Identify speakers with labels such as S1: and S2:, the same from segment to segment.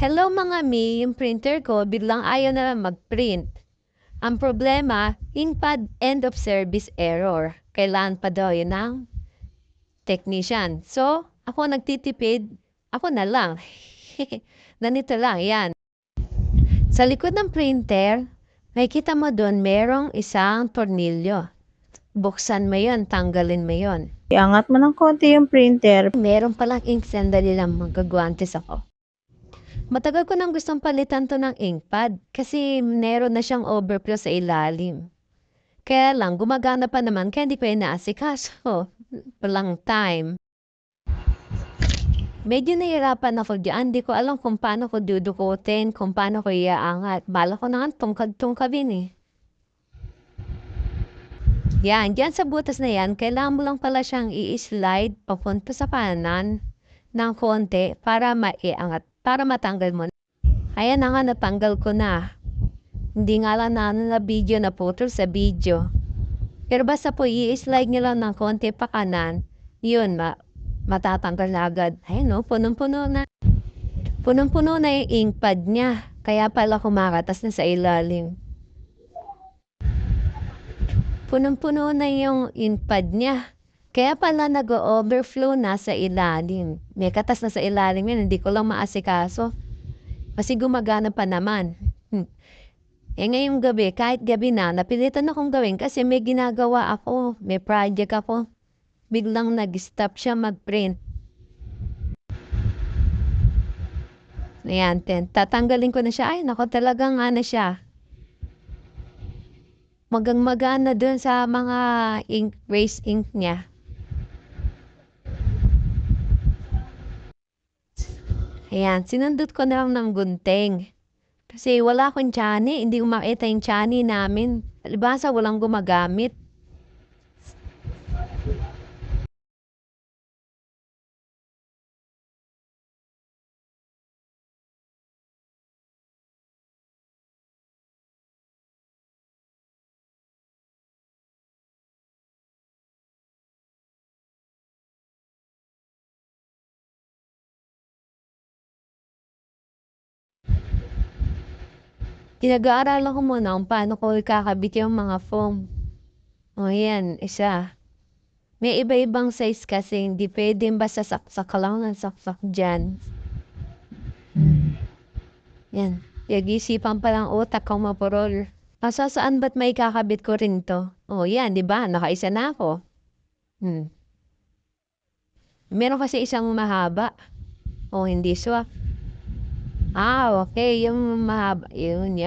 S1: Hello mga mi, yung printer ko biglang ayaw na lang mag-print. Ang problema, inkpad end of service error. Kailangan pa daw yun ng technician. So, ako nagtitipid, ako na lang. Ganito lang, yan. Sa likod ng printer, makikita mo doon merong isang tornilyo. Buksan mo yun, tanggalin mo yun.
S2: Iangat mo ng konti yung printer.
S1: Meron palang ink, sandali lang magagwantes ako. Matagal ko nang gustong palitan 'to ng inkpad kasi meron na siyang overflow sa ilalim. Kaya lang gumagana pa naman kaya hindi ko inaasikaso. Walang time. Medyo nahihirapan ako diyan, di ko alam kung paano ko dudukutin, kung paano ko iaangat. Balak ko na nga tungkad-tungkabin eh. Yan, diyan sa butas na yan, kailangan mo lang pala siyang i-slide papunta sa kanan ng konti para maiangat, para matanggal mo. Ayan na nga, natanggal ko na. Hindi nga lang na video na putol sa video. Pero basta po i-slide nyo lang ng konti pa kanan, yun, matatanggal na agad. Ayun no, punong-puno na. Punong-puno na yung inkpad niya. Kaya pala kumakatas na sa ilalim. Punong-puno na yung inkpad niya. Kaya pala nag-overflow na sa ilalim. May katas na sa ilalim yan, hindi ko lang maasikaso. Kasi gumagana pa naman. Ngayong gabi, kahit gabi na, napilitan akong gawin kasi may ginagawa ako, may project ako. Biglang nag-stop siya mag-print. Ayan, tatanggalin ko na siya. Ay, nako, talaga nga na siya. Magang-magana dun sa mga ink, race ink niya. Ayan, sinundot ko na lang ng gunting. Kasi wala akong tiyani, hindi ko makita yung tiyani namin. Alibasa, walang gumagamit. Pinag-aaralan ko muna kung paano ko ikakabit yung mga foam. O yan, isa. May iba-ibang size kasi hindi pwedeng basta saksak ka lang ng saksak dyan. Yan. Pag-isipan pa lang utak kang mapurol. Asa saan ba't may kakabit ko rin to? O yan, di ba? Nakaisa na ako. Meron kasi isang mahaba. O hindi swak. Okay. Yung mahaba. Yun.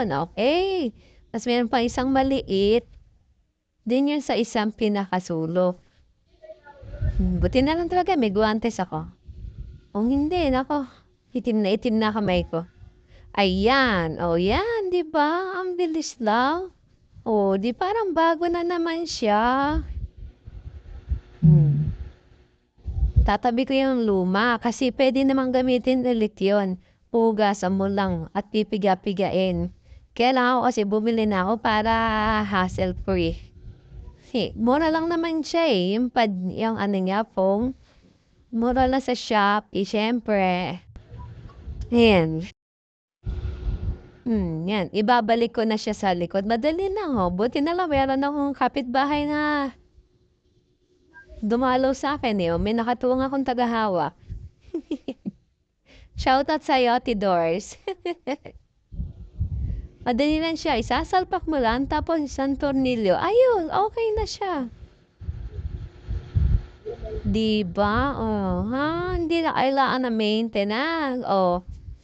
S1: Okay. Tapos meron pa isang maliit. Din yun sa isang pinakasulok. Buti na lang talaga may guwantes ako. Kung hindi, nako. Itim na kamay ko. Ayan. O yan, di ba? Ang bilis lang. O, di parang bago na naman siya. Tatabi ko yung luma kasi pwede namang gamitin ulit yun. Pugasan mo lang at pipiga-pigain. Kailangan ko kasi bumili na ako para hassle-free. Mura lang naman siya eh. Yung ano niya, foam. Mura lang sa Shopee, syempre. Ayan. Yan. Ibabalik ko na siya sa likod. Madali lang oh. Buti na lang meron akong kapitbahay na dumalaw sa akin eh. May nakatuwang akong tagahawak. Shoutout sa'yo, Tidors. Madali lang siya. Isasalpak mo lang, tapos isang tornilyo. Ayun, okay na siya. Diba? Hindi na kailangan na maintenance.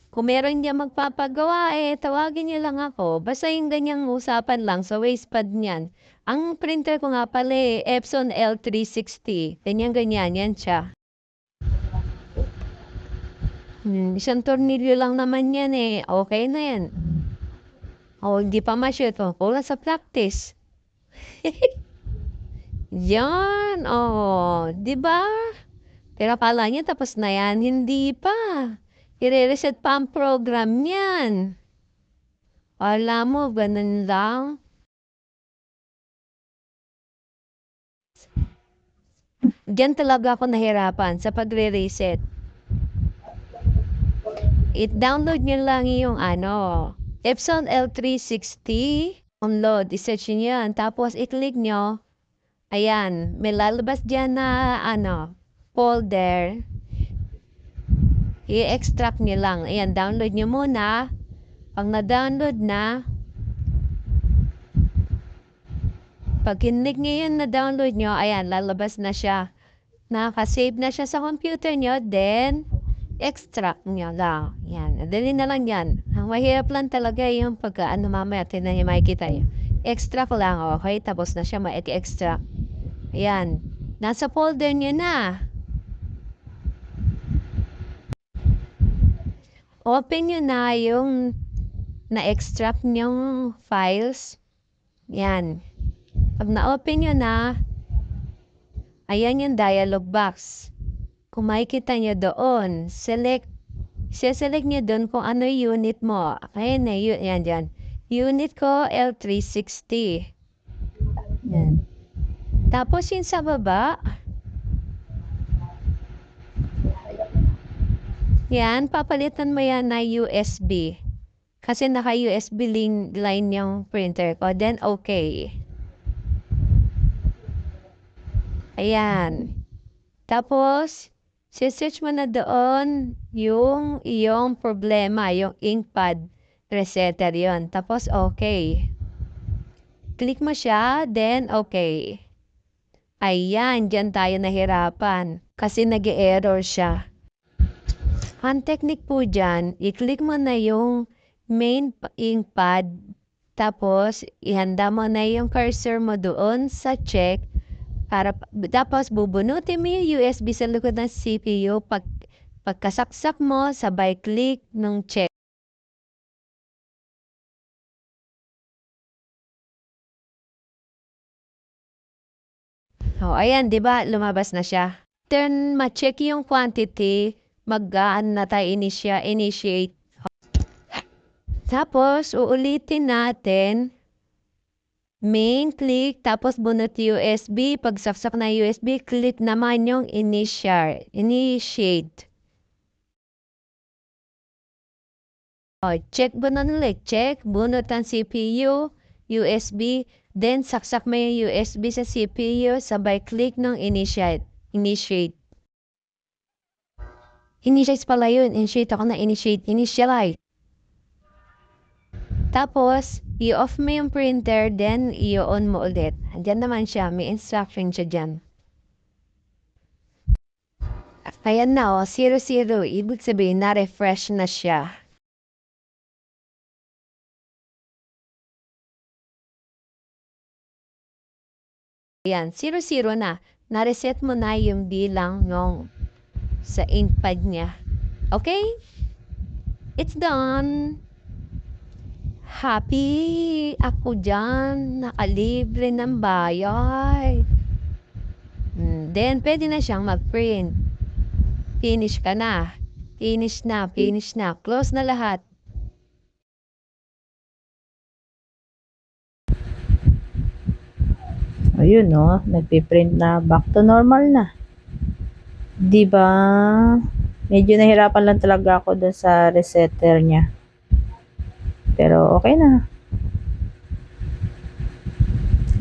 S1: Kung meron niya magpapagawa, tawagin niyo lang ako. Basta yung ganyang usapan lang sa wastepad niyan. Ang printer ko nga pala Epson L360. Ganyan, yan siya. Isang tornilyo lang naman yan eh. Okay na yan. Hindi pa ma-shoot. Kulang sa practice. Yan. Di ba? Pero akala niya tapos na yan. Hindi pa. I-reset pa ang program niyan. Alam mo, ganun lang. Diyan talaga ako nahirapan sa pagre-reset. I-download nyo lang yung Epson L360. Download, i-search nyo yan. Tapos i-click nyo. Ayan, may lalabas dyan na folder. I-extract nyo lang. Ayan, download nyo muna. Pag na-download na, pag kinig nyo yun na-download nyo, ayan, lalabas na siya. Nakasave na siya sa computer nyo, then, extract nyo lang. Yan, dali na lang yan. Ang mahirap lang talaga yung mamaya, tinan nyo makikita yun. Extract lang, okay? Tapos na siya ma-extract. Ayan, nasa folder nyo na. Open nyo na yung na-extract nyong files. Yan. Pag na-open nyo na, ayan yung dialog box. Kung makikita nyo doon, select nyo doon kung ano unit mo. Ayan na, yan dyan. Unit ko, L360. Yan. Tapos yung sa baba, yan, papalitan mo yan na USB. Kasi naka-USB line yung printer ko. Then, okay. Ayan. Tapos, search mo na doon yung iyong problema, yung inkpad resetter yon. Tapos, okay. Click mo siya, then okay. Ayan, dyan tayo nahirapan. Kasi nag-error siya. Ang technique po dyan, i-click mo na yung main inkpad. Tapos, ihanda mo na yung cursor mo doon sa check. Tapos, bubunutin mo yung USB sa likod ng CPU. Pagkasaksak mo, sabay click ng check. Oh, ayan, di ba? Lumabas na siya. Then, ma-check yung quantity. Mag-gaan na tayo initiate. Tapos, uulitin natin. Main click, tapos bunot USB. Pagsaksak na USB, click naman yung initiate. Oh, check bunot ulit. Check, bunot ang CPU, USB, then saksak mo yung USB sa CPU, sabay click ng initiate. Initiate pala yun. Initiate ako na initiate. Initialize. Tapos, i-off mo yung printer, then i-on mo ulit. Andiyan naman siya. May instruction siya dyan. Ayan na, 00. Ibig sabihin, na-refresh na siya. Ayan, 00 na. Na-reset mo na yung bilang nung sa inkpad niya. Okay? It's done. Happy ako dyan. Nakalibre ng bayad. Then, pwede na siyang mag-print. Finish ka na. Finish na. Close na lahat.
S2: Ayun, no? Nagpiprint na. Back to normal na. Diba? Medyo nahirapan lang talaga ako dun sa resetter niya. Pero okay na.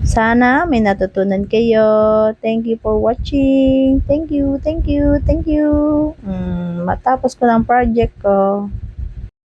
S2: Sana may natutunan kayo. Thank you for watching. Thank you. Matapos ko ng project ko.